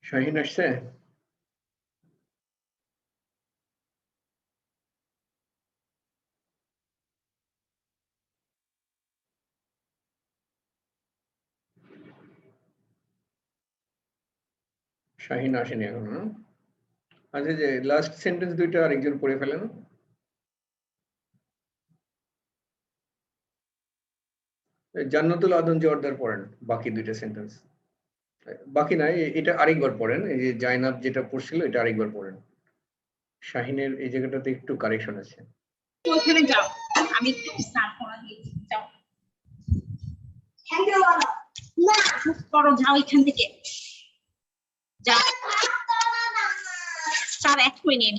শাহিন আসছে? শাহিন আসেনি এখনো। আচ্ছা, যে লাস্ট সেন্টেন্স দুইটা আরেকজন পড়ে ফেলেন। জান্নাতুল আদম জোয়ারদার পড়েন বাকি দুইটা সেন্টেন্স। বাকি নাই, এটা আরেকবার পড়েন। এই যে জাইনাব যেটা পড়ছিল এটা আরেকবার পড়েন। শাহিনের এই জায়গাটাতে একটু কারেকশন আছে। ওখানে যাও, আমি একটু স্নান করা দিয়েছি, যাও না চুপ করো, যাও এখান থেকে যাও। Sir 1 minute.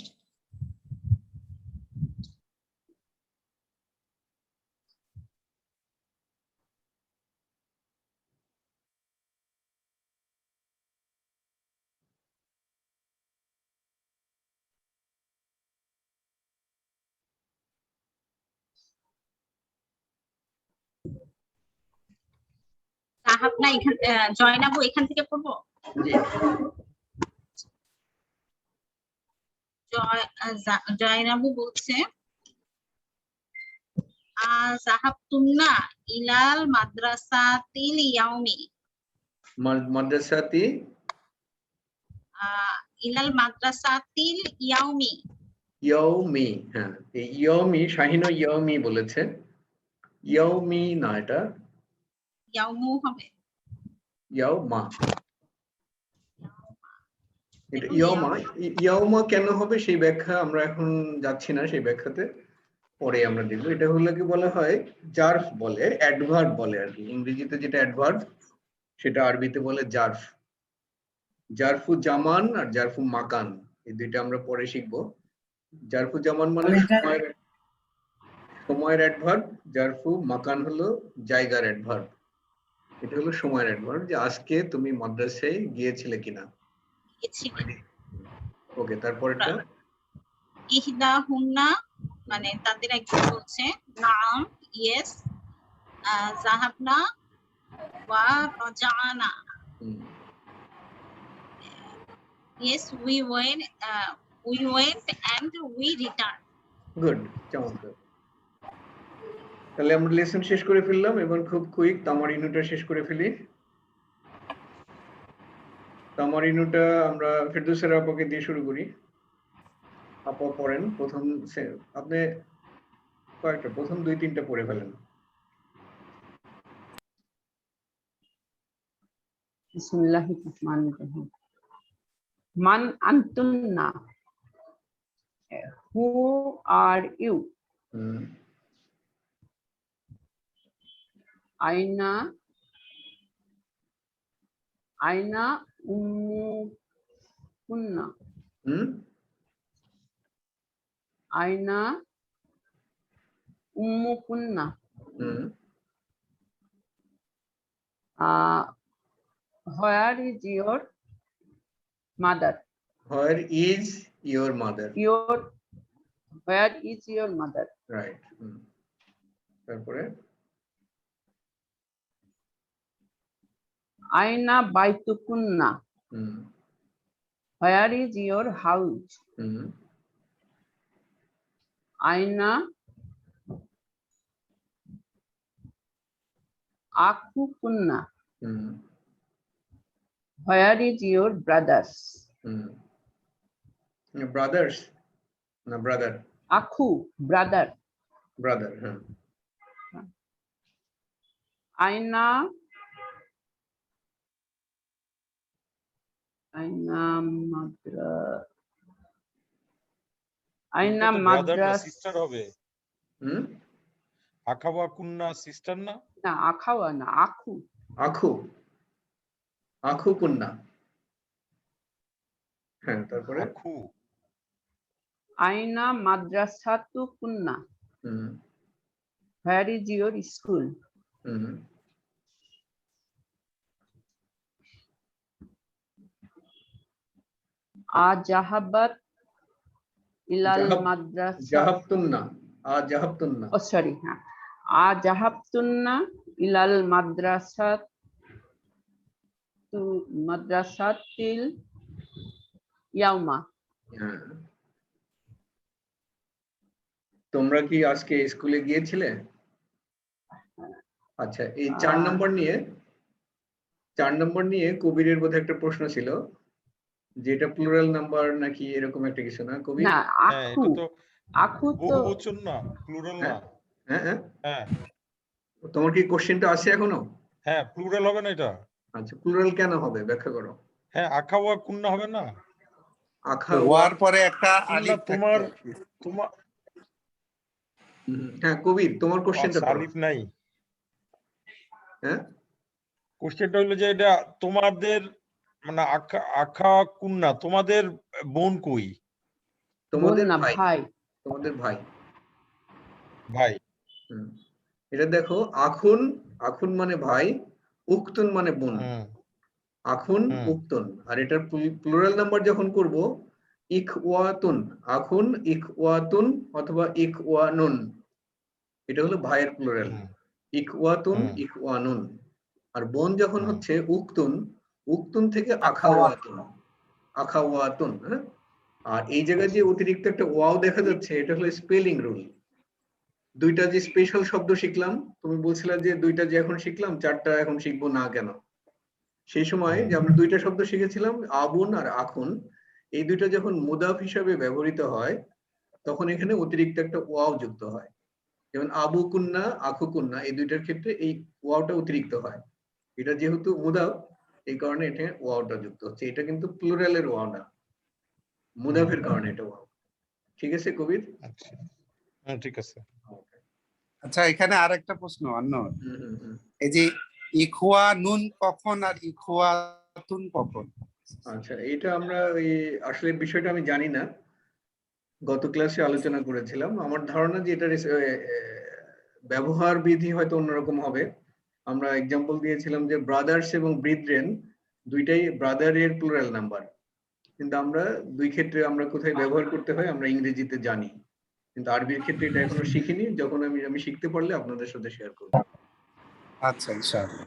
সাহাব না এখান, জয়নাবু এখান থেকে পড়বো। জি। জয়নাবু বলছে যাহাবতুন্না ইলাল মাদ্রাসাতিল ইয়াউমি। মাদ্রাসাতি ইলাল মাদ্রাসাতিল ইয়াউমি। ইয়াউমি, হ্যাঁ এই ইয়াউমি, শাহিনও ইয়াউমি বলেছে। ইয়াউমি না, এটা ইয়াউমু হবে। ইয়াউমা, এটা ইয়াউমা। ইয়াউমা কেন হবে সেই ব্যাখ্যা আমরা এখন যাচ্ছি না, সেই ব্যাখ্যাতে পরে আমরা দেখব। এটা হলো কি বলা হয়, জার্ফ বলে, অ্যাডভার্ব বলে আর কি। ইংরেজিতে যেটা অ্যাডভার্ব সেটা আরবিতে বলে জার্ফ। জারফু জামান আর জারফু মাকান, এই দুইটা আমরা পরে শিখবো। জারফু জামান মানে সময়ের অ্যাডভার্ব, জারফু মাকান হলো জায়গার অ্যাডভার্ব। এটা হলো সময়ের অ্যাডভার্ব, যে আজকে তুমি মাদ্রাসায় গিয়েছিলে কিনা। ওকে, তারপরটা ইহদা হুন্না মানে তাদের একজন বলছে নাম, ইয়েস, যাহাবনা ওয়া রাজানা। Yes, we went and we returned. Good, চমৎকার। তাহলে আমরা লেসন শেষ করে ফেললাম। এবার খুব কুইক তামারিনুটা শেষ করে ফেলি। তামারিনুটা আমরা ফেরদৌসের আপাকে দিয়ে শুরু করি। আপা পড়েন প্রথম, আপনি কয়েকটা, প্রথম 2-3টা পড়ে ফেলেন। বিসমিল্লাহির রহমানির রহিম। মান আনতুন্না, who are you? আইনা উম্মুকুন্না, আইনা উম্মুকুন্না, where is your mother? Where is your mother? Where is your mother? Right. তারপরে আইনা বাইতুকুন্না, where is your house? আইনা আকুকুন্না, where is your brothers? Brothers না brother? Akhu, brother. Brother, হ্যাঁ। আইনা মাদ্রাসা সিস্টার হবে। আখাওয়া কুন্না সিস্টার না? না, আখাওয়া না, আখু। আখু কুন্না, হ্যাঁ। তারপরে আখু। আইনা মাদ্রাসাতু কুন্না, where is your school? আজাহাবাত ইলাল মাদ্রাসা, জাহাবতুন্না, আজাহাবতুন্না, ও সরি, হ্যাঁ, আজাহাবতুন্না ইলাল মাদ্রাসাতিল ইয়াউমা। হ্যাঁ। তোমরা কি আজকে স্কুলে গিয়েছিলে? আচ্ছা, এই 4 নম্বর নিয়ে কবিরের বোধহয় একটা প্রশ্ন ছিল, যে এটা প্লুরাল নাম্বার নাকি এরকম একটা কিছু, না কবির? না, হ্যাঁ, আখু। এটা তো আখু তো বহুবচন না, প্লুরাল না। হ্যাঁ হ্যাঁ, হ্যাঁ তোমার কি কোশ্চেনটা আছে এখনো? হ্যাঁ, প্লুরাল হবে না এটা? আচ্ছা, প্লুরাল কেন হবে ব্যাখ্যা করো। হ্যাঁ, আখা ওয়া কুন্না হবে না? আখা ওয়ার পরে একটা কুন্না আলিফ তোমার থাকতো। তোমার হ্যাঁ কবির, তোমার কোশ্চেনটা করো। আলিফ নাই। হ্যাঁ, কোশ্চেনটা হলো যে এটা তোমাদের মানে আখা আখা কুন্না তোমাদের বোন কই? বোন তোমাদের না, ভাই, ভাই। তোমাদের ভাই। ভাই। হুম। এটা দেখো, আখুন, আখুন মানে ভাই, উক্তুন মানে বোন। হুম আখুন, হুম উক্তুন। আর এটার প্লুরাল নাম্বার যখন করব, ইখওয়াতুন, আখুন ইখওয়াতুন অথবা ইখওয়ানুন, এটা হলো ভাইয়ের প্লুরাল। হুম ইখওয়াতুন হুম ইখওয়ানুন। আর বোন যখন হুম হচ্ছে উক্তুন, উক্তুন থেকে আখাওয়াত। আখাওয়াতুন, আখাওয়াতুন। হ্যাঁ, আর এই জায়গায় যে অতিরিক্ত একটা ওয়াও দেখা যাচ্ছে, এটা হলো স্পেলিং রুল। দুইটা যে স্পেশাল শব্দ শিখলাম, তুমি বলছিলা যে দুইটা যে এখন শিখলাম, চারটা এখন শিখবো না কেন? সেই সময় যে আমরা দুইটা শব্দ শিখেছিলাম, আবুন আর আখুন, এই দুইটা যখন মুদাফ হিসাবে ব্যবহৃত হয়, তখন এখানে অতিরিক্ত একটা ওয়াও যুক্ত হয়। যেমন আবু কুন্না, আখু কুন্না, এই দুইটার ক্ষেত্রে এই ওয়াওটা অতিরিক্ত হয়। এটা যেহেতু মুদাফ, এই কারণে এটা ওয়াওটা যুক্ত হচ্ছে। এটা কিন্তু প্লুরালের ওয়াও না, মুদাফের কারণে এটা ওয়াও। ঠিক আছে কবির? আচ্ছা, হুম, ঠিক আছে। আচ্ছা, এখানে আরেকটা প্রশ্ন অন্য, হুম হুম হুম। এই যে ইখওয়া নুন কখন আর ইখওয়াতুন কখন? আচ্ছা, এটা আমরা ওই আসলে বিষয়টা আমি জানি না, গত ক্লাসে আলোচনা করেছিলাম। আমার ধারণা যে এটার ব্যবহার বিধি হয়তো অন্যরকম হবে। আমরা এক্সাম্পল দিয়েছিলাম যে ব্রাদার্স এবং ব্রিথরেন দুইটাই ব্রাদারের প্লুরাল নাম্বার, কিন্তু আমরা দুই ক্ষেত্রে আমরা কোথায় ব্যবহার করতে হয় আমরা ইংরেজিতে জানি, কিন্তু আরবির ক্ষেত্রে এটা এখনো শিখিনি। যখন আমি শিখতে পারলে আপনাদের সাথে শেয়ার করব। আচ্ছা, ইনশাআল্লাহ।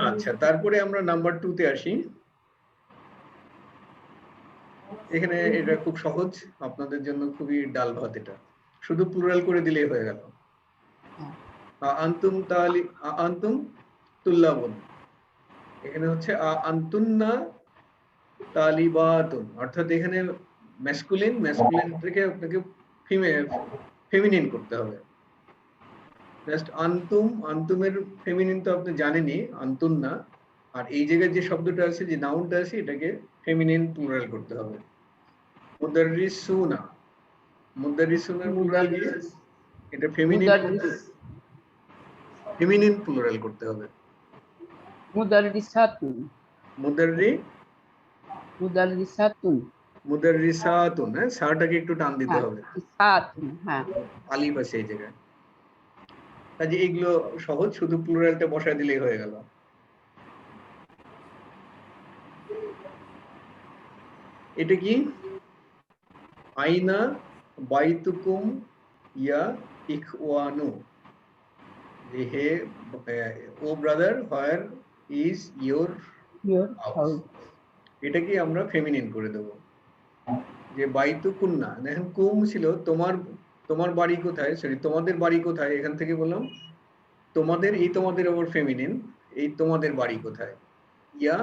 আচ্ছা, তারপরে আমরা নাম্বার 2 তে আসি। এখানে এটা খুব সহজ, আপনাদের জন্য খুবই ডাল ভাত। এটা শুধু প্লুরাল করে দিলেই হয়ে গেল। আনতুম তালি, আনতুম তুল্লাবুন। এখানে হচ্ছে আনতুন্না তালিবাতুন, অর্থাৎ এখানে ম্যাসকুলিন, ম্যাসকুলিন থেকে আপনাকে ফেমিনিন করতে হবে। জাস্ট আনতুম, আনতুমের ফেমিনিন তো আপনি জানেনই, আনতুন্না। আর এই জায়গায় যে শব্দটা আছে, যে নাউনটা আছে, এটাকে ফেমিনিন প্লুরাল করতে হবে। মুদাররিসুনা, মুদাররিসুনার প্লুরাল কি? এটা মুদাররিস, ফেমিনিন প্লুরাল করতে হবে। মুদাররিসাতুন। মুদাররি, মুদাররিসাতুন। মুদাররিসাতুন। হ্যাঁ, সাটাকে একটু টান দিতে হ্যাঁ, হবে, সাতুন। হ্যাঁ। আলিফ আছে এই জায়গায়। কাজে এগুলো সহজ, শুধু প্লুরালটা বসায় দিলেই হয়ে গেল। এটা কি? আইনা বাইতুকুম ইয়া ইখওয়ানু, যে হে ও brother, where is your your house. House. এটাকে আমরা ফেমিনিন করে দেব। যে বাইতু কুন্না, দেখেন কুম ছিল তোমার, তোমার বাড়ি কোথায়, সরি তোমাদের বাড়ি কোথায়, এখান থেকে বললাম তোমাদের, এই তোমাদের ওপর ফেমিনিন, এই তোমাদের বাড়ি কোথায়। ইয়া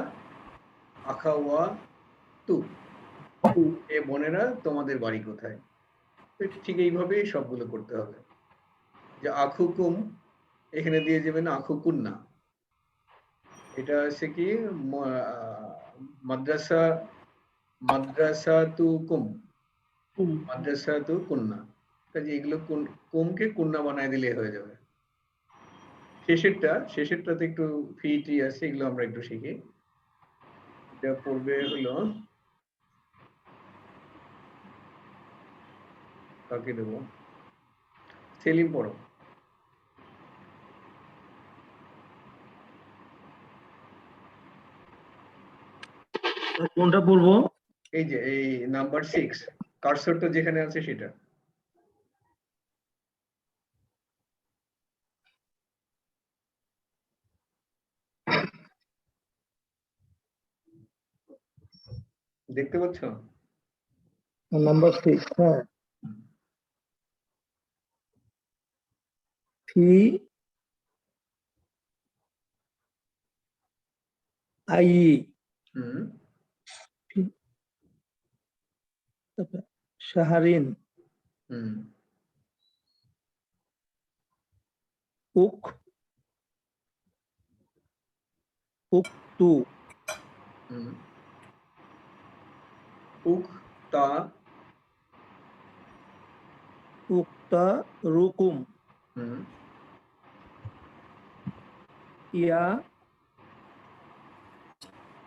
আখাওয়া তু, এ বোনেরা তোমাদের বাড়ি কোথায়। তো ঠিক এইভাবেই সবগুলো করতে হবে। যে আখুকুম, এখানে দিয়ে যাবেন আখুকুন্না। এটা হচ্ছে কি মাদ্রাসা, মাদ্রাসা তু কুম, মাদ্রাসা তু কুন্না। কাজে এগুলো কুমকে কুন্না বানায় দিলে হয়ে যাবে। শেষেরটাতে একটু ফিটি আছে, এগুলো আমরা একটু শিখি। এটা পড়বে হলো, কাকে দেবো? সেলিম পড়ো। কোনটা পড়বো? এই যে এই নাম্বার 6, কার্সরটা যেখানে আছে সেটা। দেখতে পাচ্ছ? নাম্বার 6, হ্যাঁ। ফি আই হুম শাহরিন হুম উক্তু হুম উক্তা উক্তা রুকুম হুম ইয়া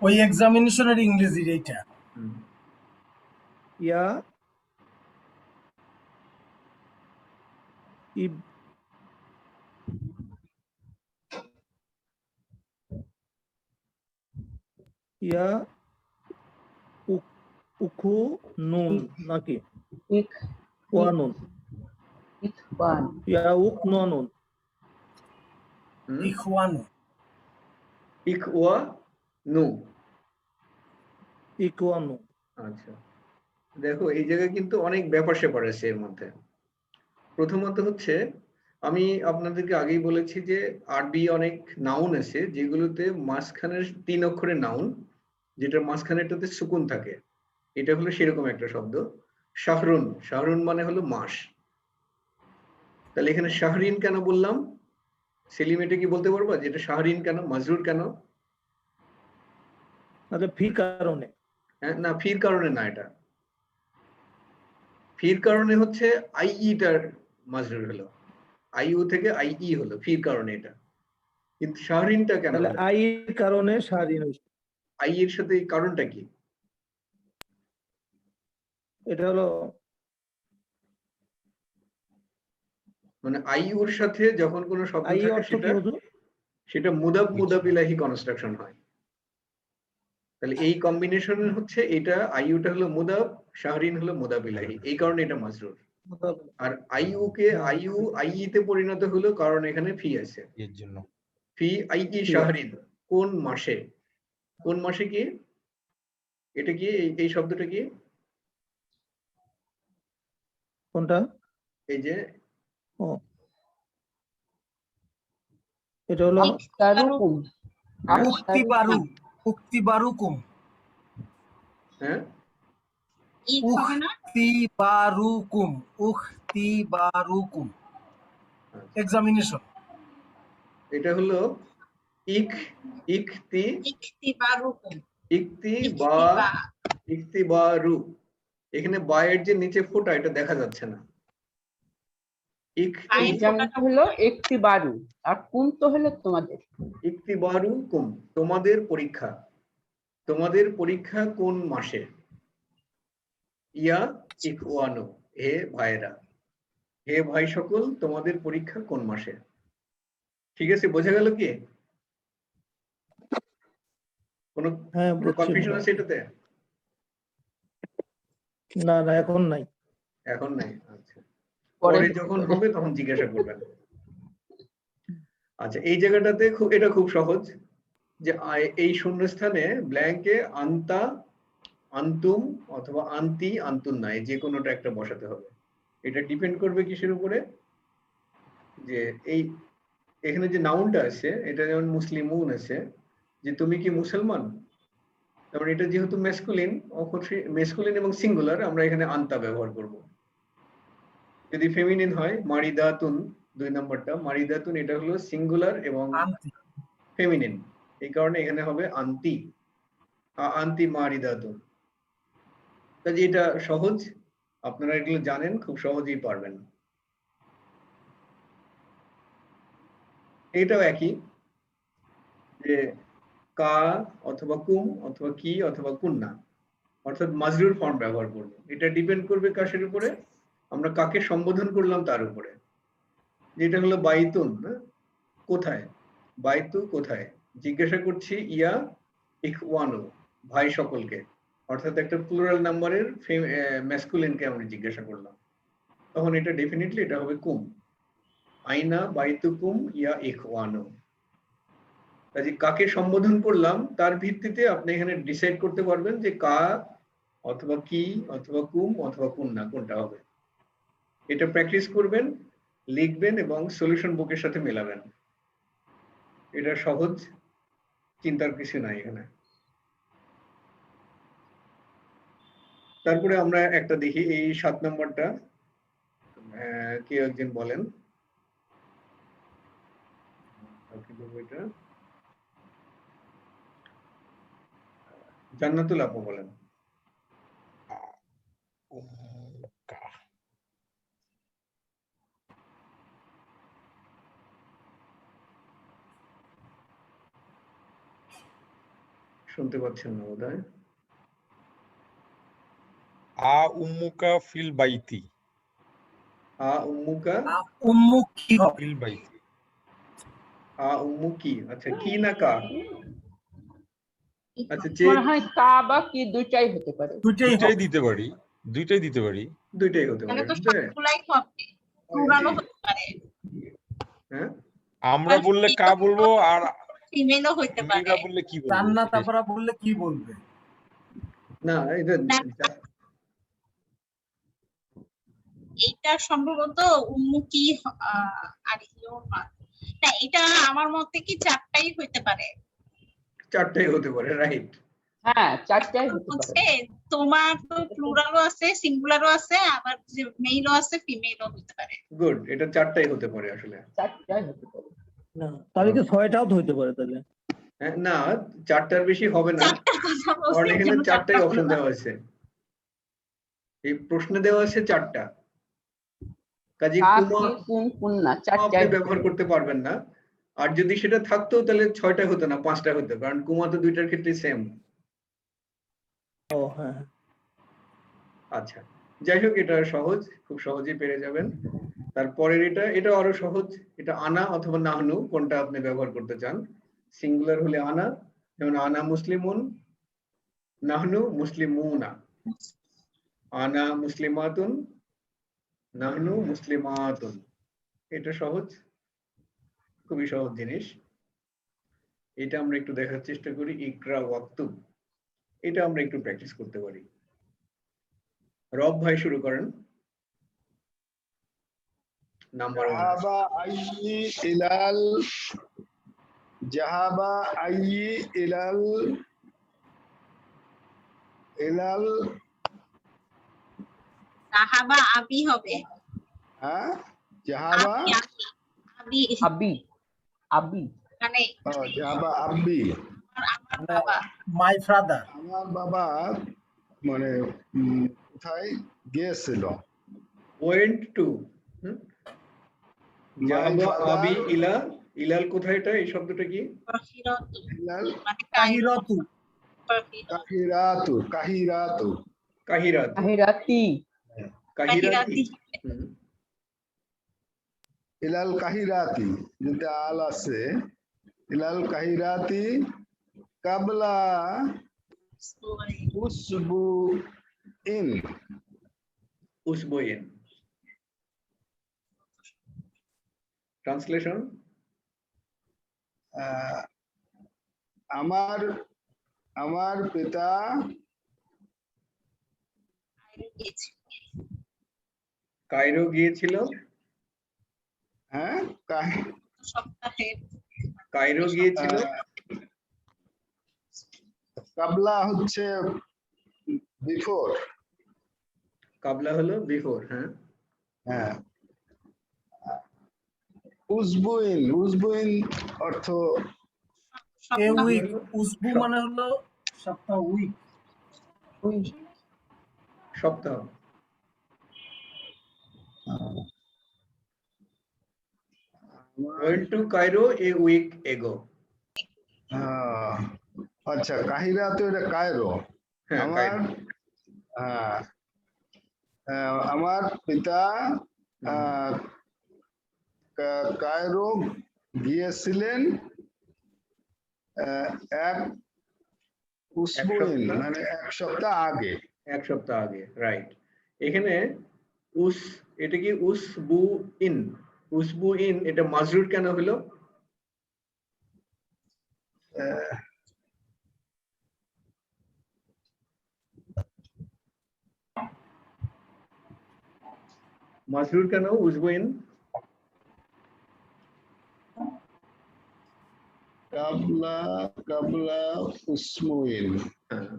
ওই এক্সামিনেশনের ইংরেজির এইটা হুম ইয়া ইব ইয়া উখু নুন নাকি ইক ওয়ানুন ইখবান ইয়া উক নুন হুম ইখওয়ানু ইকওয়া নু। ইকওয়ানু। আচ্ছা, দেখো এই জায়গায় কিন্তু অনেক ব্যাপার স্যাপার আছে এর মধ্যে। প্রথমত হচ্ছে, আমি আপনাদেরকে আগেই বলেছি যে আরবি অনেক নাউন আছে যেগুলোতে মাঝখানের 3 অক্ষরের নাউন, যেটা মাঝখানেরটাতে সুকুন থাকে। এটা হলো সেরকম একটা শব্দ। শাহরুন, শাহরুন মানে হলো মাস। তাহলে এখানে শাহরিন কেন বললাম? সেলিম এটা কি বলতে পারবা যে এটা শাহরিন কেন, মাজরুর কেন? আচ্ছা, ফি কারণে। হ্যাঁ, না ফির কারণে না, এটা ফির কারণে হচ্ছে আইইটার মাজরুর হলো, আইইউ থেকে আইই হলো ফির কারণে এটা। কিন্তু শাহরিনটা কেন তাহলে হলো? আই এর কারণে শাহরিন হয়েছে। আই এর সাথে এই কারণটা কি? এটা হলো মানে আইউর সাথে যখন কোনো শব্দ আই থাকে অর্থ কি সেটা হুজুর? সেটা মুদাফ ইলাহি কনস্ট্রাকশন হয়। তাহলে এই কম্বিনেশন হচ্ছে এটা, আইউটা হলো মুদাফ, শাহরিন হলো মুদাফ ইলাহি, এই কারণে এটা মাজরুর। আর আইউকে আইউ আইইতে পরিণত হলো কারণ এখানে ফি আছে। এর জন্য ফি আইই শাহরিন, কোন মাসে? কোন মাসে কি? এটা কি এই শব্দটা কি? কোনটা? এই যে ও, এটা হলো আখতারুকুম উক্তিবারু উক্তিবারুকুম হ্যাঁ ইক হবে না? উক্তিবারুকুম উক্তিবারুকুম এক্সামিনেশন এটা হলো ইক ইকতি ইখতিবারুকুম ইকতি বা ইখতিবা ইকতিবারু। এখানে বায়ের যে নিচে ফোঁটা এটা দেখা যাচ্ছে না। ইকতি আইন এক্সামটা হলো একটি বারু আর কুম তো হলো তোমাদের। ইকতিবারু কুম, তোমাদের পরীক্ষা। তোমাদের পরীক্ষা কোন মাসে? ইয়া ইখওয়ানু, হে ভাইরা, হে ভাই সকল, তোমাদের পরীক্ষা কোন মাসে? ঠিক আছে, বোঝা গেল কি? কোনো হ্যাঁ, কোনো বুঝছি। কনফিউশন আছে এটাতে? না না, এখন নাই। এখন নাই, আচ্ছা। পরে পরে যখন হবে তখন জিজ্ঞাসা করবেন। আচ্ছা, এই জায়গাটাতে এটা খুব সহজ, যে এই শূন্যস্থানে ব্ল্যাঙ্কে আন্তা, আন্তুম অথবা আন্তি, আন্তুন নাই, যে কোনোটা একটা বসাতে হবে। এটা ডিপেন্ড করবে কিসের উপরে? যে এই এখানে যে নাউনটা আছে, এটা যেমন মুসলিমুন আছে, যে তুমি কি মুসলমান, তারপরে এটা যেহেতু মেসকুলিন, মেসকুলিন এবং সিঙ্গুলার, আমরা এখানে আন্তা ব্যবহার করব। যদি ফেমিনিন হয় মারিদাতুন, 2 নম্বরটা মারিদাতুন, এটা হলো সিঙ্গুলার এবং আন্তি ফেমিনিন, এই কারণে এখানে হবে আন্তি, আন্তি মারিদাতুন। কাজে এটা সহজ, আপনারা এগুলো জানেন, খুব সহজেই পারবেন। এটাও একই, যে কা অথবা কুম অথবা কি অথবা কুন্না, অর্থাৎ মাজরুর ফর্ম ব্যবহার করব। এটা ডিপেন্ড করবে কাশের উপরে? আমরা কাকে সম্বোধন করলাম তার উপরে। যেটা হলো বাইতুন, কোথায়? বাইতু কোথায়? জিজ্ঞাসা করছি ইয়া ইখওয়ানু, ভাই সকলকে, অর্থাৎ একটা প্লুরাল নাম্বারের ম্যাসকুলিনকে আমরা জিজ্ঞাসা করলাম, তখন এটা ডেফিনেটলি এটা হবে কুম। আইনা বাইতুকুম ইয়া ইখওয়ানু। কাজে কাকে সম্বোধন করলাম তার ভিত্তিতে আপনি এখানে ডিসাইড করতে পারবেন যে অথবা কি অথবা কুম অথবা কুন্না, কোনটা হবে? এটা প্র্যাকটিস করবেন, লিখবেন এবং সলিউশন বুকের সাথে মেলাবেন। এটা সহজ, চিন্তার কিছু নাই এখানে। তারপরে আমরা একটা দেখি এই 7 নম্বরটা, কেউ একজন বলেন। এটা জান্নাতুল আপু বলেন। উম্মুকা। শুনতে পাচ্ছেন না বোধহয়। উম্মুকা ফিল বাইতি। উম্মুকা উম্মুক কি হবে? ফিল বাইতি। উম্মুকি, আচ্ছা কি না কা? আচ্ছা যে মনে হয় কা বা কি দুইটাই হতে পারে। দুইটাই দুইটাই হবে। দিতে পারি, দুইটাই দিতে পারি। দুইটাই হতে তাহলে পারে, তো বুঝলে? সবগুলাই হবে, প্লুরালও হতে পারে, হ্যাঁ, আমরা বললে কা বলবো, আর ফিমেলও হতে পারে। মেয়েরা বললে কি বলবো? জান্নাত সেটাই। আপনারা বললে কি বলবে? না এটা এইটা সম্ভবত উম্মুকি আর ইয়োমা। না, এটা আমার মতে কি চারটাই হইতে পারে। চারটাই হতে পারে, রাইট। হ্যাঁ, চারটাই হতে পারে। হচ্ছে তোমার তো প্লুরালও আছে, সিঙ্গুলারও আছে, আবার যে মেইলও আছে, ফিমেলও হতে পারে। গুড, এটা চারটাই হতে পারে আসলে। চারটাই হতে পারে। না তাহলে কি 6টাও তো হইতে পারে তাহলে? হ্যাঁ, না চারটার বেশি হবে না, চারটার কথা কারণ বলছি, এখানে কেন চারটাই চারটা অপশন হলো না? দেওয়া আছে, এই প্রশ্নে দেওয়া আছে চারটা। কাজে কা কুমা কি কুন কুন্না আপনি চারটাই ব্যবহার করতে পারবেন না, আর যদি সেটা থাকতো তাহলে 6টা হতো না, 5টা হতো, কারণ কুমা তো দুইটার ক্ষেত্রে সেম। ও হ্যাঁ। আচ্ছা, যাই হোক, এটা সহজ, খুব সহজেই পেরে যাবেন। তারপরের এটা আরো সহজ, এটা আনা অথবা নাহনু, কোনটা আপনি ব্যবহার করতে চান। সিঙ্গুলার হলে আনা, যেমন আনা মুসলিমুন, নাহনু মুসলিমুনা। আনা মুসলিমাতুন, নাহনু মুসলিমাতুন। এটা সহজ, খুবই সহজ জিনিস। এটা আমরা একটু দেখার চেষ্টা করি। ইকরা ওয়াক্তুব, এটা আমরা একটু প্র্যাকটিস করতে পারি। রব ভাই শুরু করেন, নাম্বার 1। জাহাবা আইয়ি ইলাল জাহাবা আইয়ি ইলাল ইলাল সাহাবা আবি হবে। হ্যাঁ জাহাবা আবি আবি আবি আবি মানে জাহাবা আব্বি আমার বাবা। My father. আমার বাবা মানে কোথায় গিয়েছিল? Went to. My জাহাবা father আবি ইলা, ইলাল কোথায়, এটা এই শব্দটা কি? বাহিরতু, ইলাল মানে কাহিরতু। কাহিরাতু কাহিরাতু কাহিরাত, আহিরাতি কাহিরাতি। ইলাল কাহিরাতি, যদি আল আছে ইলাল কাহিরাতি কাবলা উসবু ইন। উসবুইন। ট্রান্সলেশন, আমার আমার পিতা কায়রো গিয়েছিল। হ্যাঁ সপ্তাহে কায়রো গিয়েছিল। কাবলা হচ্ছে বিফোর। কাবলা হলো বিফোর। হ্যাঁ, হ্যাঁ উজবুইন, উজবুইন অর্থ এ সপ্তাহ উইক। উসবু মানে হলো সপ্তাহ, উইক। সপ্তাহ। Went to Cairo a week ago. আচ্ছা কাহিরা তো এটা কায়রো। হ্যাঁ, আমার কায়রো। আমার পিতা কায়রো গিয়েছিলেন এক উসবুইন মানে 1 সপ্তাহ আগে। 1 সপ্তাহ আগে, রাইট। এখানে এটা কি উসবু ইন, উসবু ইন, এটা মাজরুর কেন হলো? মাজরুর কেন উজবইন? কাবলা কাবলা উসমুইন। হ্যাঁ,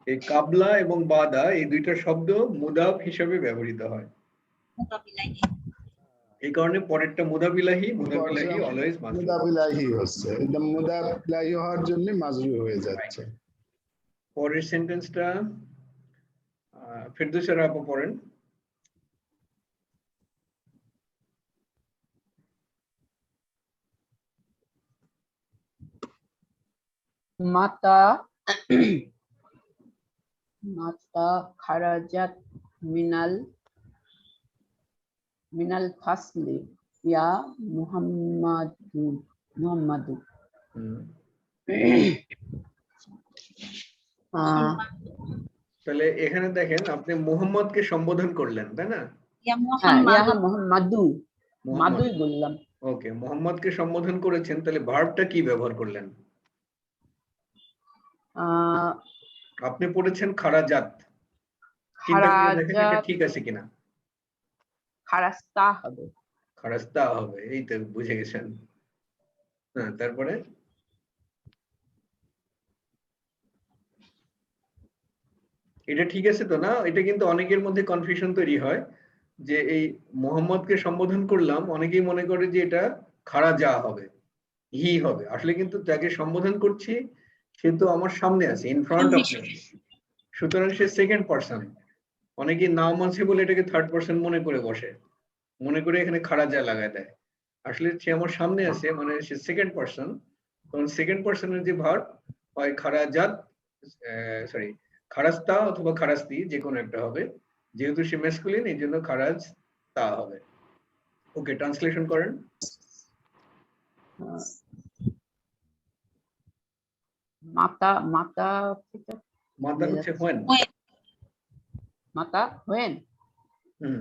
এই কাবলা এবং বাদা এই দুইটা শব্দ মুদাফ হিসাবে ব্যবহৃত হয়, মুকাবিলাহি। এই কারণে পরেরটা মুদাফিলাহি, মুদাফিলাহি অলওয়েজ মাজরুর। মুদাবিলাহি হচ্ছে, এটা মুদাবিলাহি হওয়ার জন্য মাজরুর হয়ে যাচ্ছে। পরের সেন্টেন্সটা ফেরদৌসের আপু পড়েন। মাতা মাতা খারাজাত মিনাল ফাসলি ইয়া মুহাম্মাদু। হুম, আহ, তাহলে এখানে দেখেন আপনি মুহাম্মদকে সম্বোধন করলেন, তাই না? ইয়া হ্যাঁ, ইয়া মুহাম্মাদু। মুহাম্মাদু, মাদুই বললাম। ওকে, মোহাম্মদকে সম্বোধন করেছেন, তাহলে ভার্বটা কি ব্যবহার করলেন? আহ, আপনি পড়েছেন খারাজাত, চিন্তা করে দেখেন এটা খারাজাত। ঠিক আছে কিনা। খারাস্তা হবে। খারাস্তা হবে, এই তো বুঝে গেছেন। হ্যাঁ, তারপরে এটা ঠিক আছে তো না? এটা কিন্তু অনেকের মধ্যে কনফিউশন তৈরি হয় যে এই মোহাম্মদকে সম্বোধন করলাম, অনেকেই মনে করে যে এটা খারাজা হবে, হি হবে। আসলে কিন্তু যাকে সম্বোধন করছি সে তো আমার সামনে আছে, ইন ফ্রন্ট অফ মি, সুতরাং সে সেকেন্ড পারসন। অনেকে নাম আছে বলে এটাকে থার্ড পারসন মনে করে বসে, মনে করে এখানে খারাজা লাগায় দেয়। আসলে সে আমার সামনে আছে, মানে সে সেকেন্ড পারসন। তখন সেকেন্ড পারসনের যে ভার্ব হয় খারাজাত, সরি খারাস্তা অথবা খারাস্তি, যে কোনো একটা হবে। যেহেতু সে ম্যাসকুলিন এই জন্য খারাজ তা হবে। ওকে, ট্রান্সলেশন করেন। আহ, মাতা মাতা থেকে মাতা হচ্ছে হোয়েন। মাতা হোয়েন। হুম,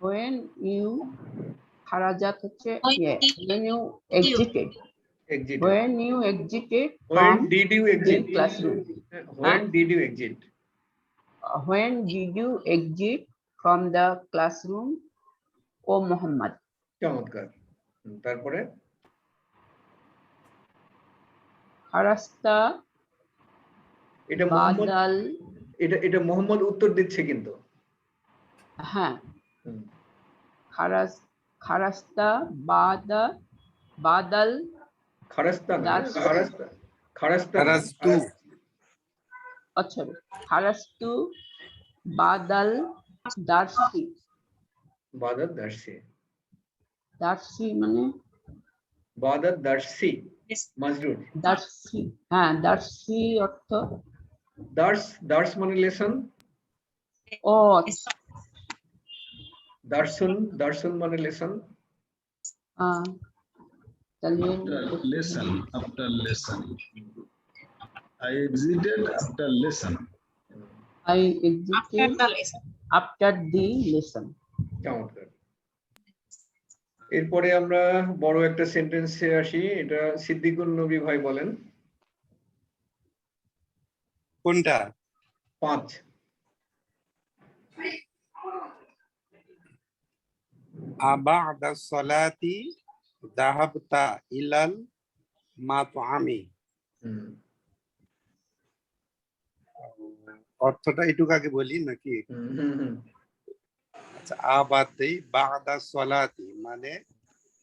when you খারাজাত হচ্ছে When when you exited, exit. when you exited When from did you the exit? classroom, When did you exit? when did you exit from the classroom, O Muhammad? চমৎকার। তারপরে খারাস্তা এটা মোহাম্মদ, বাদাল। এটা মোহাম্মদ উত্তর দিচ্ছে কিন্তু। হ্যাঁ, হুম, খারাস্তা বাদাল খারাস্তা না, দাস। খারাস্তা, খারাস্তা না, খারাজতু। আচ্ছা, খারাস্তু বাদাল দার্সি। বাদাত দার্সি, দার্সি মানে বাদাত দার্সি মাজরুর। দার্সি, হ্যাঁ দার্সি অর্থ দার্স, দার্স মানে লেসন, ও দার্সুন, দার্সুন মানে লেসন। তাহলে Lesson after lesson. I exited after lesson. I After exited the lesson. after the lesson. চমৎকার। এরপরে আমরা বড় একটা সেন্টেন্সে আসি, এটা সিদ্দিকুর নবী ভাই বলেন। কোনটা? 5। আবাদা সলাতি যাহাবতা ইলাল মাতআমি। হুম, অর্থটা একটু আগে বলি নাকি? হুম, হুম, হুম। আচ্ছা, আবাদি বাদা সলাতি মানে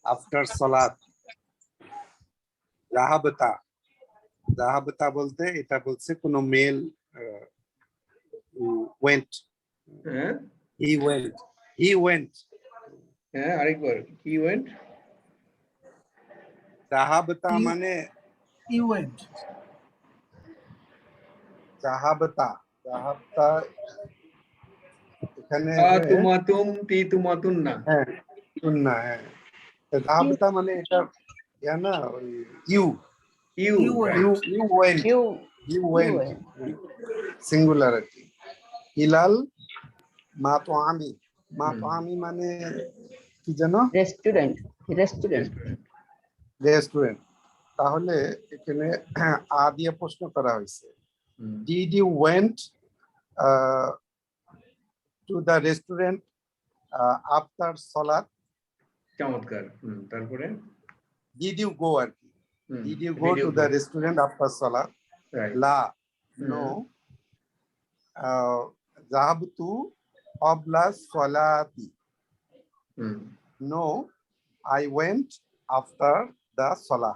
আফটার সলাত। যাহাবতা, যাহাবতা বলতে এটা বলছে কোন মেল ওয়েন্ট, হ্যাঁ, হি ওয়েন্ট। হ্যাঁ, আরেকবার কি ওয়েন্ট। যাহাবতা মানে You went. যাহাবতা এখানে তুমাতুম তি তুমাতুন না। হ্যাঁ না, হ্যাঁ যাহাবতা মানে এটা ইয়া না, ওই you you, You went. You went, You you went singularity. ইলাল মাতআমি, মাতআমি মানে কি জানো? restaurant. রেস্টুরেন্ট। রেস্টুরেন্ট। তাহলে এখানে আ দিয়ে প্রশ্ন করা হয়েছে, did you went to the restaurant after সলাত? চমৎকার। তারপরে ডিড ইউ গো আর কি, did you go Did you to the go? Restaurant after সলাত? Right. লা, নো। যাহাবতু ক্বাবলা সলাতি? No, I went after the সলাহ।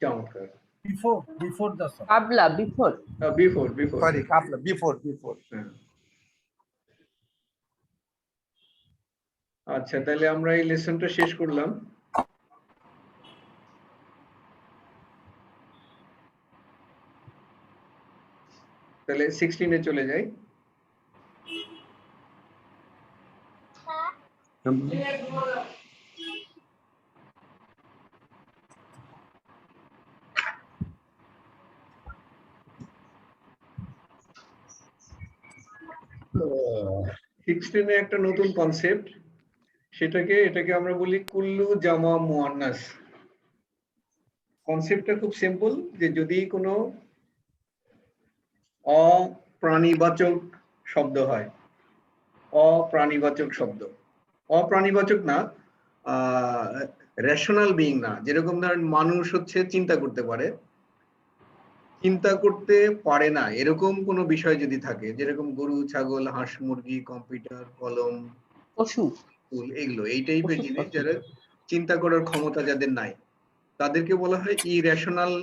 চমৎকার। বিফোর দ্য সলাত। কাবলা, বিফোর। বিফোর সরি, কাবলা, বিফোর। আচ্ছা, তাহলে আমরা এই লেসনটা শেষ করলাম। তাহলে 16 এ চলে যাই। আহ, 16 এ একটা নতুন কনসেপ্ট, এটাকে আমরা বলি কুল্লু জামা মুয়ান্নাস। কনসেপ্টটা খুব সিম্পল, যে যদি কোনো অপ্রাণীবাচক শব্দ হয়, অপ্রাণীবাচক শব্দ, অপ্রাণীবাচক না, রেশনাল বিইং না, যেরকম ধরেন মানুষ হচ্ছে চিন্তা করতে পারে, চিন্তা করতে পারে না এরকম কোনো বিষয় যদি থাকে, যেরকম গরু, ছাগল, হাঁস, মুরগি, কম্পিউটার, কলম, পশু। ফুল, এগুলো এই টাইপের পশু জিনিস পাখি। যারা চিন্তা করার ক্ষমতা যাদের নাই, তাদেরকে বলা হয় ইরেশনাল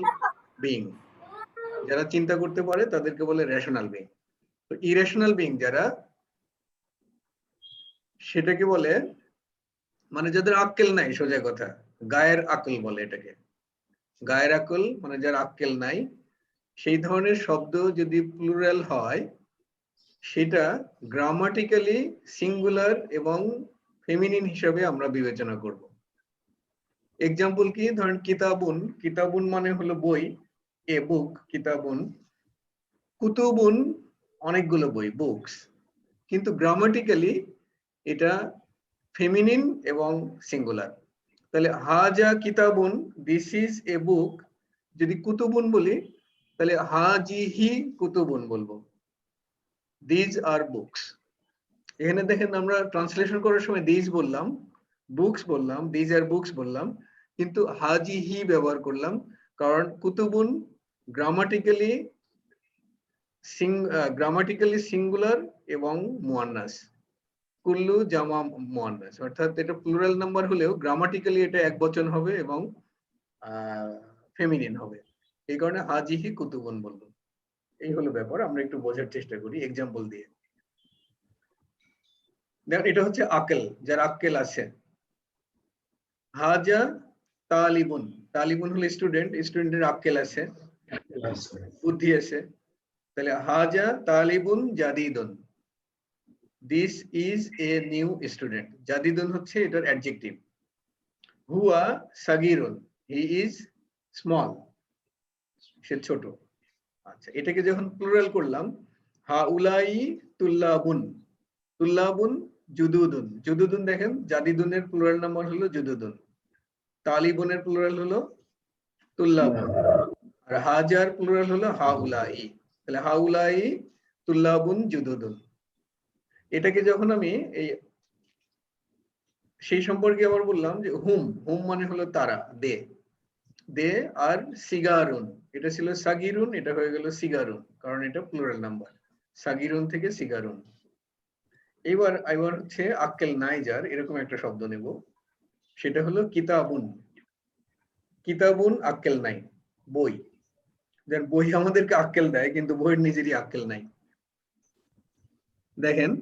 বিইং। যারা চিন্তা করতে পারে তাদেরকে বলে রেশনাল বিইং। তো ইরেশনাল বিইং যারা, সেটাকে বলে মানে যাদের আক্কেল নাই, সোজা কথা, গায়ের আকল বলে এটাকে। গায়ের আকল মানে যার আক্কেল নাই, সেই ধরনের শব্দ যদি প্লুরাল হয়, সেটা গ্রামাটিক্যালি সিঙ্গুলার এবং ফেমিনিন হিসাবে আমরা বিবেচনা করব। এক্সাম্পল কি, ধরেন কিতাবুন, কিতাবুন মানে হলো বই, এ বুক, কিতাবুন। কুতুবুন অনেকগুলো বই, বুকস, কিন্তু গ্রামাটিক্যালি এটা ফেমিনিন এবং সিঙ্গুলার। তাহলে হাজা কিতাবুন, দিস ইজ এ বুক, যদি কুতুবুন বলি তাহলে হাজিহি কুতুবুন বলবো, দিজ আর বুকস। এখানে দেখেন আমরা ট্রান্সলেশন করার সময় দিজ বললাম, বুকস বললাম, দিজ আর বুকস বললাম, কিন্তু হাজিহি ব্যবহার করলাম, কারণ কুতুবুন গ্রামাটিক্যালি সিঙ্গুলার এবং মুয়ান্নাস, কুল্লু জামা মুয়ান্নাস, অর্থাৎ এটা প্লুরাল নাম্বার হলেও গ্রামাটিক্যালি এটা একবচন হবে এবং ফেমিনিন হবে, এই কারণে হাজিহি কুতুবুন বলবো। এই হলো ব্যাপার, আমরা একটু বোঝার চেষ্টা করি এক্সাম্পল দিয়ে। দেখেন এটা হচ্ছে আকেল, যার আক্কেল আছে। হাজা তালিবুন, তালিবুন হলো স্টুডেন্ট, স্টুডেন্টের আক্কেল আছে, বুদ্ধি আছে। তাহলে হাজা তালিবুন জাদিদুন, this is a new student. জাদিদুন হচ্ছে এটার অ্যাডজেক্টিভ। হুয়া সাগিরুন, হি ইজ স্মল, সে ছোট। আচ্ছা, এটাকে যখন প্লুরাল করলাম, হাউলাই তুল্লাবুন, তুল্লাবুন জুদুদুন, জুদুদুন দেখেন জাদিদুনের প্লুরাল নাম্বার হলো জুদুদুন, তালিবুনের প্লুরাল হলো তুল্লাবুন, আর হাজার প্লুরাল হলো হাউলাই। তাহলে হাউলাই তুল্লাবুন জুদুদুন। এটাকে যখন আমি এই সেই সম্পর্কে আবার বললাম যে হুম, হুম মানে হলো তারা, দে, দে আর সিগারুন, এটা ছিল সাগিরুন, এটা হয়ে গেল সিগারুন, কারণ এটা প্লুরাল নাম্বার, সাগিরুন থেকে সিগারুন। এবার হচ্ছে আক্কেল নাই যার, এরকম একটা শব্দ নেব, সেটা হলো কিতাবুন। কিতাবুন আক্কেল নাই, বই, যার বই আমাদেরকে আক্কেল দেয় কিন্তু বইয়ের নিজেরই আক্কেল নাই। দেখেন,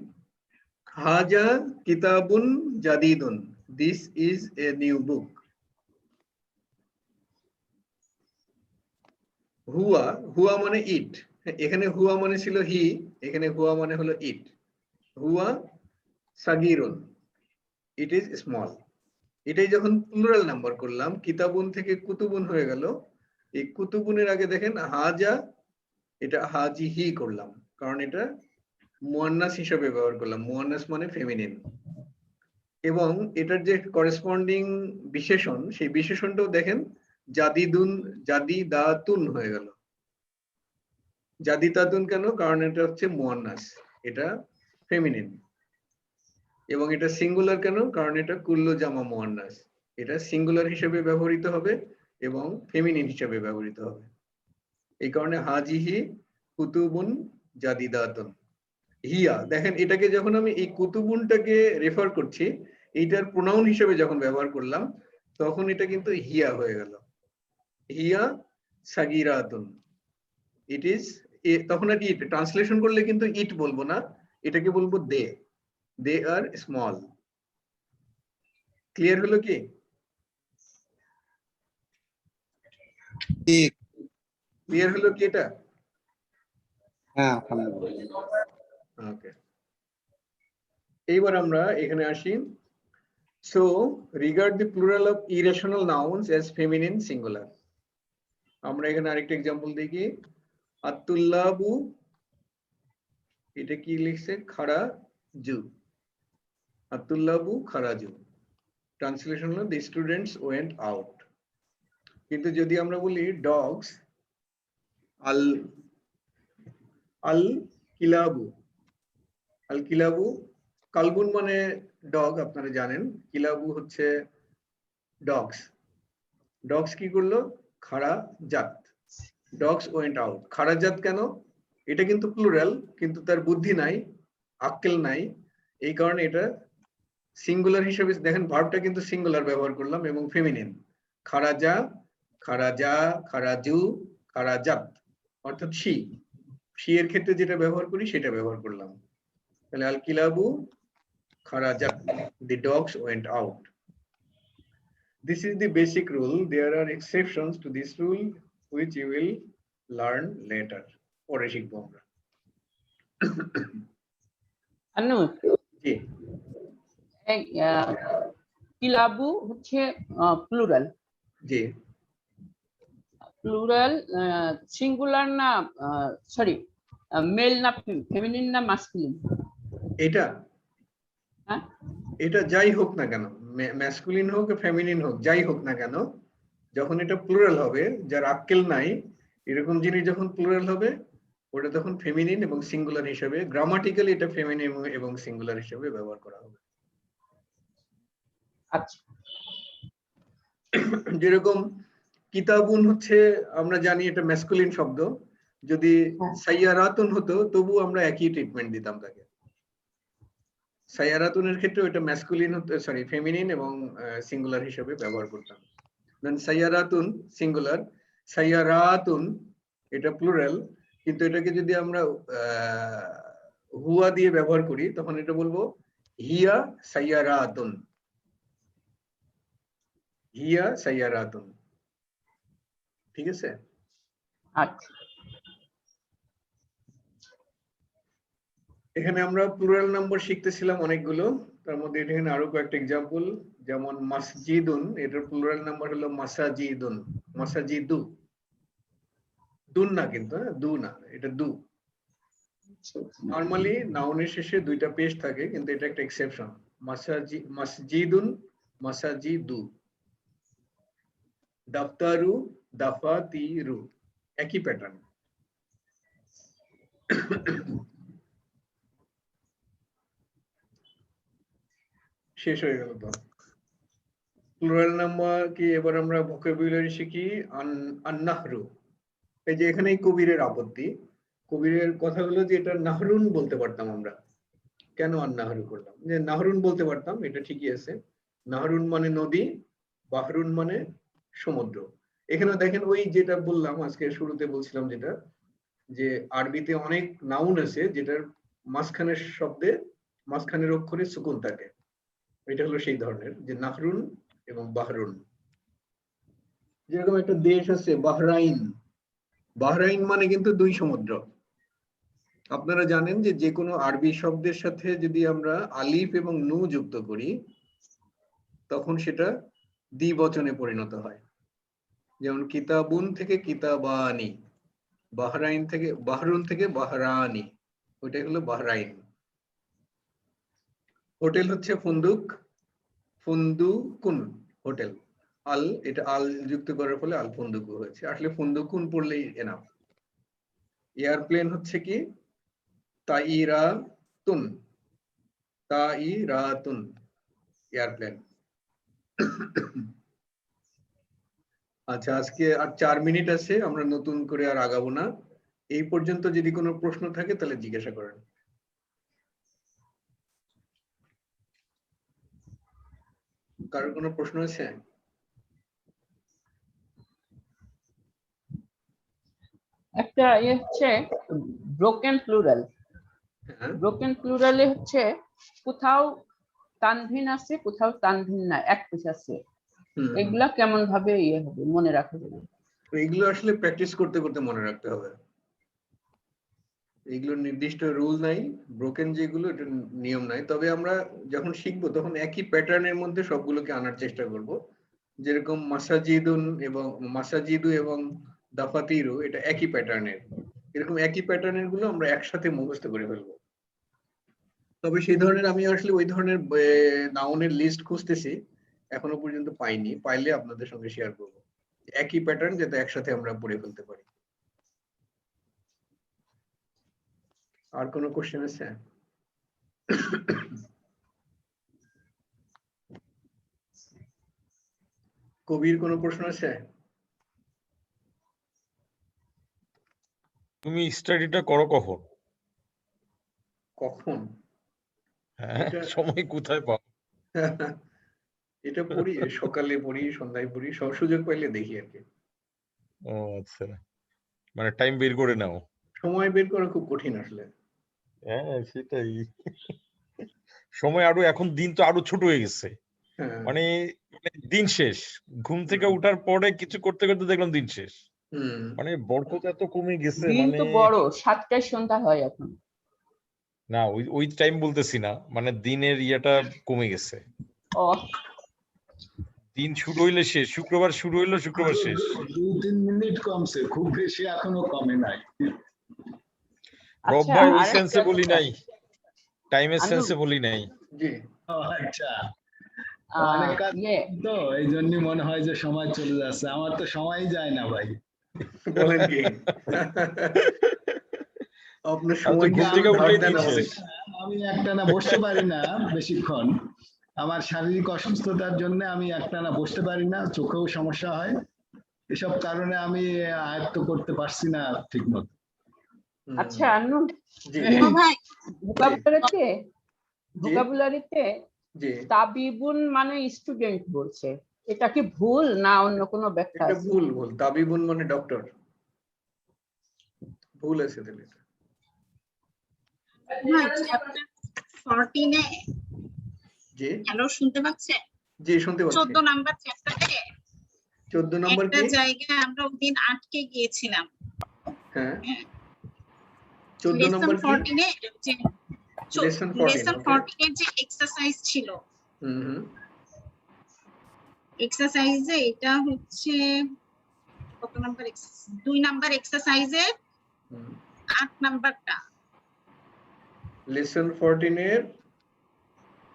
হাজা কিতাবুন জাদিদুন, this is a new book. হুয়া, হুয়া মানে ইট, এখানে হুয়া মানে ছিল হি, এখানে হুয়া মানে হলো ইট। হুয়া সাগিরুন, ইট ইজ স্মল। এটাই যখন প্লুরাল নাম্বার করলাম, কিতাবুন থেকে কুতুবুন হয়ে গেল। এই কুতুবুনের আগে দেখেন হাজা, এটা হাজিহি করলাম, কারণ এটা মুয়ান্নাস হিসেবে ব্যবহার করলাম, মুয়ান্নাস মানে ফেমিনিন। এবং এটার যে করেসপন্ডিং বিশেষণ, সেই বিশেষণটাও দেখেন জাদিদাতুন হয়ে গেল। জাদিদাতুন কেন? কারণ এটা হচ্ছে মুয়ান্নাস, এটা ফেমিনিন। এবং এটা সিঙ্গুলার কেন? কারণ এটা কুল্লু জামা মুয়ান্নাস, এটা সিঙ্গুলার হিসেবে ব্যবহৃত হবে এবং ফেমিনিন হিসেবে ব্যবহৃত হবে। এই কারণে হাজিহি কুতুবুন জাদিদাতুন। হিয়া, দেখেন এটাকে যখন আমি এই কুতুবুনটাকে রেফার করছি, এইটার প্রোনাউন হিসেবে যখন ব্যবহার করলাম, তখন এটা কিন্তু হিয়া হয়ে গেল। হিয়া সাগিরাতুন, ইট ইজ, তখন আর ইট ট্রান্সলেশন করলে কিন্তু ইট বলবো না, এটাকে বলবো দে আর স্মল। ক্লিয়ার হলো কি? ঠিক। ক্লিয়ার হলো কি এটা? হ্যাঁ, ওকে, এইবার আমরা এখানে আসি। So regard the plural of irrational nouns as feminine singular. আমরা এখানে আরেকটা এক্সাম্পল দেখি। আতুল্লাবু, এটা কি লিখছে? খারাজু। আতুল্লাবু খারাজু, ট্রান্সলেশন হলো দি স্টুডেন্টস ওয়েন্ট আউট। কিন্তু যদি আমরা বলি ডগস, আল কিলাবু, আল কিলাবু, কালবুন মানে ডগ, আপনারা জানেন। কিলাবু হচ্ছে ডগস। ডগস কি করলো? খাড়া জাত, ডগস ওয়েন্ট আউট। খাড়া জাত কেন? এটা কিন্তু প্লুরাল, কিন্তু তার বুদ্ধি নাই, আক্কেল নাই, এই কারণে এটা সিঙ্গুলার হিসেবে, দেখেন ভার্বটা কিন্তু সিঙ্গুলার ব্যবহার করলাম এবং ফেমিনিন। খারাজা, খারাজা, খারাজু, খারাজাত, অর্থাৎ শি এর ক্ষেত্রে যেটা ব্যবহার করি সেটা ব্যবহার করলাম। তাহলে আল কিলাবু খারাজাত, the dogs went out. This is the basic rule. There are exceptions to this rule which you will learn later. পরে শিখবো আমরা। আনু, জি, এই কিলাবু হচ্ছে প্লুরাল। জি, প্লুরাল সিঙ্গুলার না, সরি, মেল না ফেমিনিন না মাস্কুলিন? এটা হ্যাঁ, এটা যাই হোক না কেন, ম্যাসকুলিন হোক ফেমিনিন হোক, যাই হোক না কেন, যখন এটা প্লুরাল হবে, যার আক্কেল নাই এরকম জিনিস যখন প্লুরাল হবে, ওটা তখন ফেমিনিন এবং সিঙ্গুলার হিসেবে, গ্রামাটিক্যালি এটা ফেমিনিন এবং সিঙ্গুলার হিসেবে ব্যবহার করা হবে। আচ্ছা। যেরকম কিতাবুন হচ্ছে, আমরা জানি এটা ম্যাসকুলিন শব্দ, যদি সাইয়ারাতুন হতো তবু আমরা একই ট্রিটমেন্ট দিতাম তাকে। সাইয়ারাতুনের ক্ষেত্রে এটা ম্যাসকুলিন হতো, সরি ফেমিনিন এবং সিঙ্গুলার হিসেবে ব্যবহার করতাম। দেন সাইয়ারাতুন সিঙ্গুলার, সাইয়ারাতুন এটা প্লুরাল, কিন্তু এটাকে যদি আমরা হুয়া দিয়ে ব্যবহার করি তখন এটা বলবো হিয়া সাইয়ারাতুন, হিয়া সাইয়ারাতুন। ঠিক আছে? আচ্ছা, এখানে আমরা প্লুরাল নাম্বার শিখতেছিলাম অনেকগুলো, তার মধ্যে এখানে আরো কয়েকটা এক্সাম্পল, যেমন মাসজিদুন, এটার প্লুরাল নাম্বার হলো মাসাজিদুন, মাসাজিদু, দুন না কিন্তু, হ্যাঁ দু না, এটা দু। নরমালি নাউনের শেষে দুইটা পেশ থাকে, কিন্তু এটা একটা এক্সেপশন। মাসজিদুন, মাসাজিদু। দাফতারু, দাফাতিরু, একই প্যাটার্ন। শেষ হয়ে গেল তো প্লুরাল নাম্বার কি। এবার আমরা ভোকাবুলারি শিখি। আন্নাহরু, এই যে এখানে কবিরের আপত্তি, কবিরের কথা হলো যে এটা নাহরুন বলতে পারতাম আমরা, কেন আন্নাহরু করলাম? যে নাহরুন বলতে পারতাম, এটা ঠিকই আছে। নাহরুন মানে নদী, বাহরুন মানে সমুদ্র। এখানে দেখেন ওই যেটা বললাম আজকে শুরুতে বলছিলাম, যেটা যে আরবিতে অনেক নাউন আছে যেটার মাঝখানের শব্দে, মাঝখানের অক্ষরে সুকুন থাকে, এটা হলো সেই ধরনের, যে নাহরুন এবং বাহরুন। যেরকম একটা দেশ আছে বাহরাইন, বাহরাইন মানে কিন্তু দুই সমুদ্র। আপনারা জানেন যে যে কোনো আরবি শব্দের সাথে যদি আমরা আলিফ এবং নু যুক্ত করি তখন সেটা দ্বিবচনে পরিণত হয়। যেমন কিতাবুন থেকে কিতাবানি, বাহরাইন থেকে, বাহরুন থেকে বাহরানি, ওইটাই হলো বাহরাইন। হোটেল হচ্ছে ফুন্দুক, ফুন্দুকুন হোটেল, আল এটা আল যুক্ত করার ফলে আল ফুন্দুকু হয়েছে, আসলে ফুন্দুকুন পড়লেই এনাফ। এয়ারপ্লেন হচ্ছে কি তাইরাতুন, তাইরাতুন এয়ারপ্লেন। আচ্ছা, আজকে আর 4 মিনিট আছে, আমরা নতুন করে আর আগাবো না। এই পর্যন্ত যদি কোনো প্রশ্ন থাকে তাহলে জিজ্ঞাসা করেন। কারোর কোনো প্রশ্ন আছে? একটা হচ্ছে ব্রোকেন প্লুরাল। হ্যাঁ, ব্রোকেন প্লুরালে হচ্ছে কোথাও তানভিন আছে, কোথাও তানভিন না, এক পিস আছে। হুম, এগুলা কেমন ভাবে হবে মনে রাখা যাবে? তো এগুলো আসলে প্র্যাকটিস করতে করতে মনে রাখতে হবে। এগুলোর নির্দিষ্ট রুল নাই, ব্রোকেন যেগুলো এটা নিয়ম নাই, তবে আমরা যখন শিখবো তখন একই প্যাটার্নের মধ্যে সবগুলোকে আনার চেষ্টা করব। যেরকম মাসাজিদু এবং দাফাতিরু এটা একই প্যাটার্নের, এরকম একই প্যাটার্নের গুলো আমরা একসাথে মুখস্থ করে ফেলবো। তবে সেই ধরনের আমি আসলে ওই ধরনের নাউনের লিস্ট খুঁজতেছি, এখনো পর্যন্ত পাইনি, পাইলে আপনাদের সঙ্গে শেয়ার করবো। একই প্যাটার্ন যাতে একসাথে আমরা পড়ে ফেলতে পারি। আর কোনো কোশ্চেন আছে? কবির কোনো প্রশ্ন আছে? তুমি স্টাডিটা করো কখন? কখন? হ্যাঁ, এটা- সময় কোথায় পাও? এটা পড়ি, সকালে পড়ি, সন্ধ্যায় পড়ি, সব সুযোগ পাইলে দেখি আর কি। ও আচ্ছা, মানে টাইম বের করে নাও। সময় বের করা খুব কঠিন আসলে। হ্যাঁ সেটাই। সময় আরো, এখন দিন তো আরো ছোট হয়ে গেছে, হ্যাঁ, মানে দিন শেষ, ঘুম থেকে ওঠার পরে কিছু করতে করতে দেখলাম দিন শেষ, হুম, মানে বরকত এত কমে গেছে। দিন মানে তো বড়, 7টায় সন্ধ্যা হয় এখন। না, ওই ওই টাইম বলতেছি না, মানে দিনের ইয়েটা কমে গেছে। ও দিন শুরু হইলে শেষ, শুক্রবার শুরু হইলো শুক্রবার শেষ। 2-3 মিনিট কমছে, খুব বেশি এখনো কমে নাই। রব আচ্ছা, ভাই ওই আরেকটা সেন্সে বলি কথা। নাই, টাইমের আনু, সেন্সে বলি নাই। জি, ও আচ্ছা, আহ, অনেক কাজ ইয়ে তো এই জন্যই মনে হয় যে সময় চলে যাচ্ছে, আমার তো সময়ই যায় না ভাই। বলেন কি? আপনার আর তো সময় ঘুম কিছু থেকে ধার উঠলেই দেন দিন আমাদের। শেষ। আমি একটানা বসতে পারি না বেশিক্ষণ, আমার শারীরিক অসুস্থতার জন্য আমি একটানা বসতে পারি না, চোখেও সমস্যা হয়, এসব কারণে আমি আয়ত্ত করতে পারছি না ঠিক মতো। হুম, আচ্ছা আনু, জি ও ভাই, ভোকাবুলারিতে জি, তাবিবুন মানে স্টুডেন্ট বলছে, এটা কি ভুল না অন্য কোনো ব্যাখ্যা এটা আছে? ভুল, তাবিবুন মানে ডক্টর, ভুল আছে তাহলে এটা। ভাই চ্যাপ্টার 14 এ, জি হ্যালো শুনতে পাচ্ছেন? জি, শুনতে পাচ্ছি। 14 নাম্বার চ্যাপ্টারে 14 নম্বর একটা কি? জায়গায় আমরা ওদিন আটকে গিয়েছিলাম। হ্যাঁ, 14 লেসন নম্বর কি? 14 এ যে লেসন 14, লেসন ওকে। 14 এর যে এক্সারসাইজ ছিল, হুম হুম, এক্সারসাইজে এটা হচ্ছে কত নাম্বার? 2 নাম্বার এক্সারসাইজের 8 নাম্বারটা। লেসন 14 এর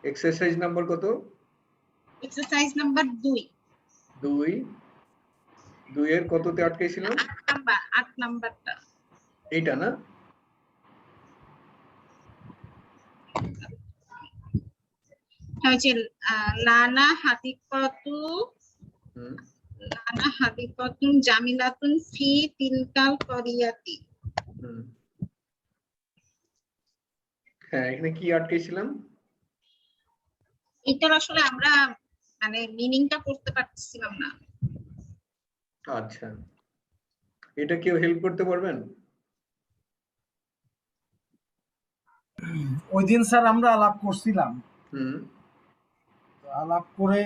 এক্সারসাইজ নাম্বার কত? এক্সারসাইজ নাম্বার 2, 2 এর কততে আটকাইছিলাম? 8 নাম্বারটা। এইটা না? হচ্ছে লানা হাদিকতু, হুম, লানা হাদিকতুন জামিলাতুন ফি তিলকাল করিয়াতি। হুম, হ্যাঁ, এখানে কি আটকাইছিলাম? এটার আসলে আমরা মানে মিনিংটা করতে পারছিলাম না। আচ্ছা, এটা কেউ হেল্প করতে পারবেন? ওই দিন স্যার আমরা আলাপ করছিলাম, হুম, তো আলাপ করে